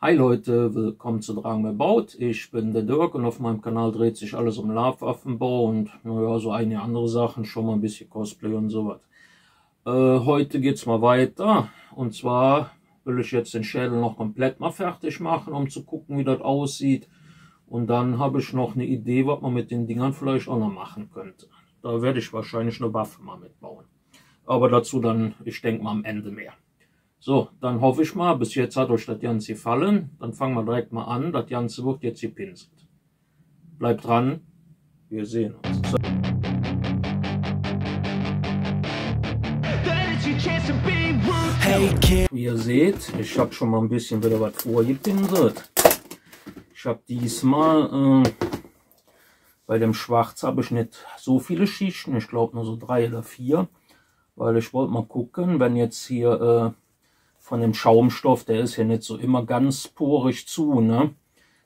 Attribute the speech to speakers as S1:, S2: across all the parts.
S1: Hi Leute, willkommen zu Drang About. Ich bin der Dirk und auf meinem Kanal dreht sich alles um Lava-Waffenbau und naja, so einige andere Sachen, schon mal ein bisschen Cosplay und sowas. Heute geht's mal weiter und zwar will ich jetzt den Schädel noch komplett mal fertig machen, um zu gucken, wie das aussieht. Und dann habe ich noch eine Idee, was man mit den Dingern vielleicht auch noch machen könnte. Da werde ich wahrscheinlich eine Waffe mal mitbauen. Aber dazu dann, ich denke mal am Ende mehr. So, dann hoffe ich mal, bis jetzt hat euch das Ganze gefallen. Dann fangen wir direkt mal an. Das Ganze wird jetzt gepinselt. Bleibt dran, wir sehen uns. So. Wie ihr seht, ich habe schon mal ein bisschen wieder was vorgepinselt. Ich habe diesmal, bei dem Schwarz habe ich nicht so viele Schichten. Ich glaube nur so 3 oder 4. Weil ich wollte mal gucken, wenn jetzt hier von dem Schaumstoff, der ist ja nicht so immer ganz porig zu, ne?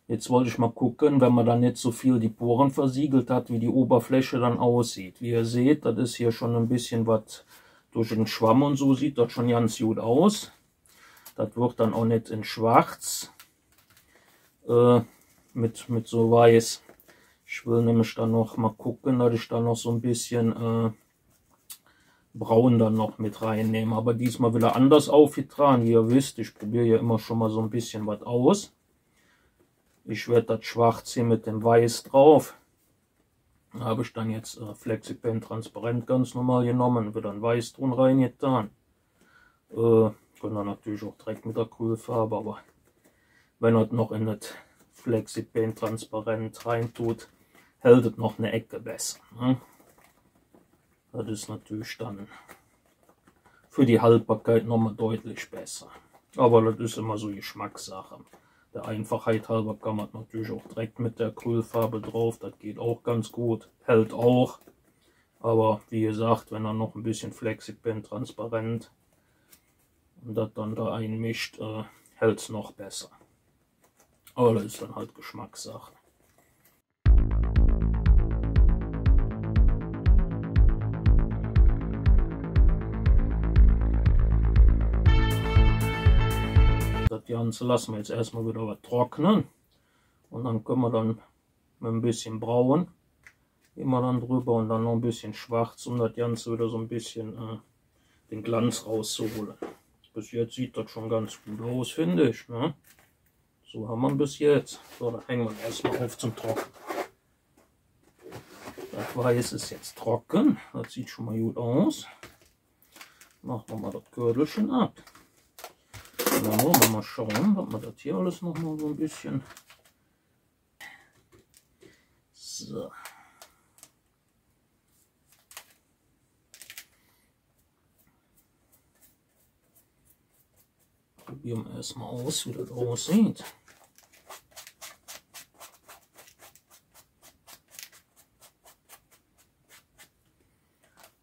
S1: Jetzt wollte ich mal gucken, wenn man dann nicht so viel die Poren versiegelt hat, wie die Oberfläche dann aussieht. Wie ihr seht, das ist hier schon ein bisschen was durch den Schwamm und so, sieht das schon ganz gut aus. Das wird dann auch nicht in schwarz, mit so weiß. Ich will nämlich dann noch mal gucken, dass ich dann noch so ein bisschen braun dann noch mit reinnehmen, aber diesmal wieder anders aufgetragen. Wie ihr wisst, ich probiere ja immer schon mal so ein bisschen was aus. Ich werde das Schwarz hier mit dem Weiß drauf. Da habe ich dann jetzt Flexipen transparent ganz normal genommen, wieder ein Weiß drin reingetan. Können dann natürlich auch direkt mit Acrylfarbe, aber wenn er noch in das Flexipen transparent rein tut, hält es noch eine Ecke besser, ne? Das ist natürlich dann für die Haltbarkeit nochmal deutlich besser. Aber das ist immer so Geschmackssache. Der Einfachheit halber kann man natürlich auch direkt mit der Acrylfarbe drauf. Das geht auch ganz gut. Hält auch. Aber wie gesagt, wenn er noch ein bisschen Flexipen transparent und das dann da einmischt, hält es noch besser. Aber das ist dann halt Geschmackssache. Das Ganze lassen wir jetzt erstmal wieder was trocknen und dann können wir dann mit ein bisschen braun immer dann drüber und dann noch ein bisschen schwarz, um das Ganze wieder so ein bisschen den Glanz rauszuholen. Bis jetzt sieht das schon ganz gut aus, finde ich, ne? So haben wir bis jetzt. So, dann hängen wir erstmal auf zum Trocknen. Das Weiß ist jetzt trocken, das sieht schon mal gut aus. Machen wir mal das Gürtelchen ab. Dann wollen wir mal schauen, ob wir das hier alles noch mal so ein bisschen. So. Probieren wir erstmal aus, wie das aussieht.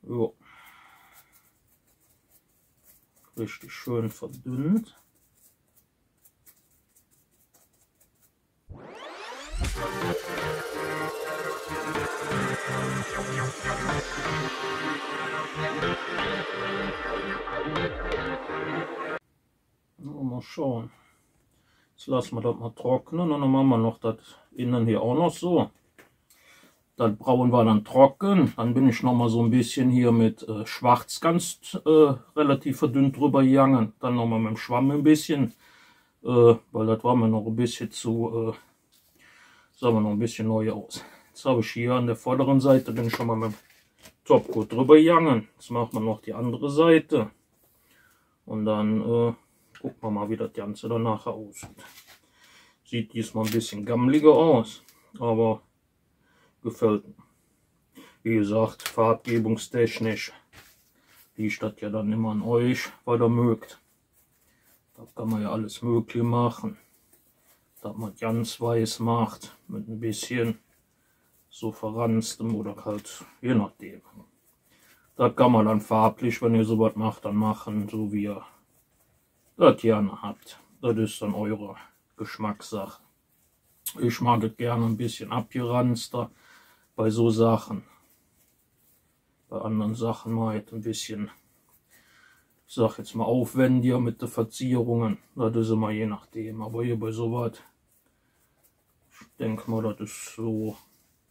S1: Jo. Richtig schön verdünnt. Mal schauen. Jetzt lassen wir das mal trocknen und dann machen wir noch das innen hier auch noch so. Das Braun war dann trocken. Dann bin ich noch mal so ein bisschen hier mit Schwarz ganz relativ verdünnt drüber gegangen. Dann noch mal mit dem Schwamm ein bisschen, weil das war mir noch ein bisschen zu, sah mir noch ein bisschen neu aus. Jetzt habe ich hier an der vorderen Seite, bin ich schon mal mit dem Topcoat drüber gegangen. Jetzt machen wir noch die andere Seite. Und dann gucken wir mal, wie das Ganze dann nachher aussieht. Sieht diesmal ein bisschen gammeliger aus, aber gefällt mir. Wie gesagt, farbgebungstechnisch liegt das ja dann immer an euch, weil ihr mögt. Da kann man ja alles Mögliche machen. Dass man ganz weiß macht, mit ein bisschen so verranstem oder halt je nachdem. Da kann man dann farblich, wenn ihr sowas macht, dann machen, so wie ihr das gerne habt. Das ist dann eure Geschmackssache. Ich mag es gerne ein bisschen abgeranzter bei so Sachen. Bei anderen Sachen mal ein bisschen ich sag jetzt mal aufwendiger mit den Verzierungen. Das ist immer je nachdem. Aber hier bei sowas, ich denke mal, das ist so,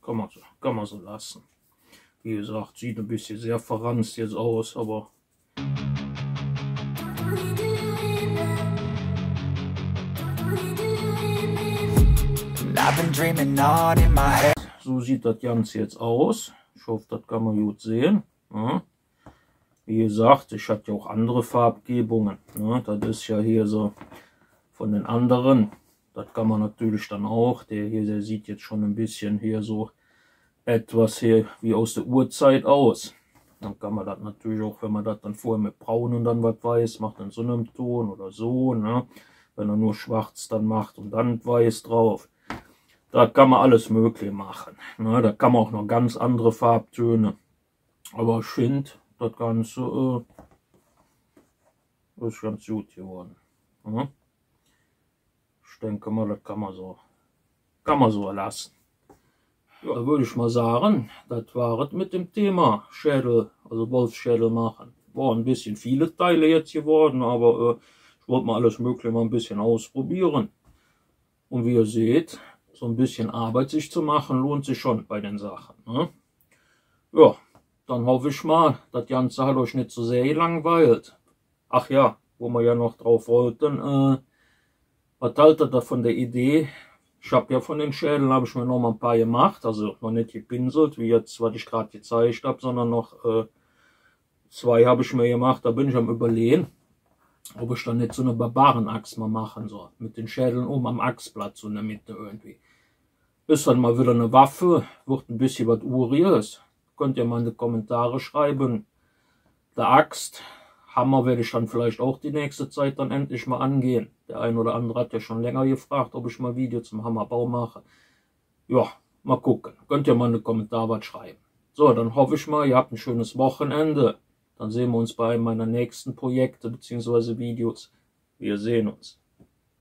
S1: kann man so lassen. Wie gesagt, sieht ein bisschen sehr verranzt jetzt aus, aber so sieht das Ganze jetzt aus. Ich hoffe, das kann man gut sehen. Ja. Wie gesagt, ich hatte ja auch andere Farbgebungen. Ne? Das ist ja hier so von den anderen. Das kann man natürlich dann auch. Der hier, der sieht jetzt schon ein bisschen hier so etwas hier wie aus der Urzeit aus. Dann kann man das natürlich auch, wenn man das dann vorher mit Braun und dann was weiß macht, in so einem Ton oder so. Ne? Wenn er nur schwarz dann macht und dann weiß drauf. Da kann man alles Mögliche machen. Ne? Da kann man auch noch ganz andere Farbtöne. Aber ich finde, das Ganze ist ganz gut geworden. Ne? Ich denke mal, das kann man so lassen. Ja, da würde ich mal sagen, das war es mit dem Thema Schädel, also Wolfsschädel machen. War ein bisschen viele Teile jetzt geworden, aber ich wollte mal alles Mögliche mal ein bisschen ausprobieren. Und wie ihr seht, so ein bisschen Arbeit sich zu machen, lohnt sich schon bei den Sachen. Ne? Ja, dann hoffe ich mal, das Ganze hat euch nicht so sehr gelangweilt. Ach ja, wo wir ja noch drauf wollten, was haltet ihr von der Idee? Ich habe ja von den Schädeln, habe ich mir noch mal ein paar gemacht, also noch nicht gepinselt, wie jetzt, was ich gerade gezeigt habe, sondern noch 2 habe ich mir gemacht. Da bin ich am Überlegen, ob ich dann nicht so eine Barbarenaxt mal machen soll, mit den Schädeln oben am Achsplatz in der Mitte irgendwie. Ist dann mal wieder eine Waffe, wird ein bisschen was Uriges. Könnt ihr mal in die Kommentare schreiben. Der Axt, Hammer werde ich dann vielleicht auch die nächste Zeit dann endlich mal angehen. Der ein oder andere hat ja schon länger gefragt, ob ich mal Video zum Hammerbau mache. Ja, mal gucken. Könnt ihr mal in die Kommentare was schreiben. So, dann hoffe ich mal, ihr habt ein schönes Wochenende. Dann sehen wir uns bei einem meiner nächsten Projekte bzw. Videos. Wir sehen uns.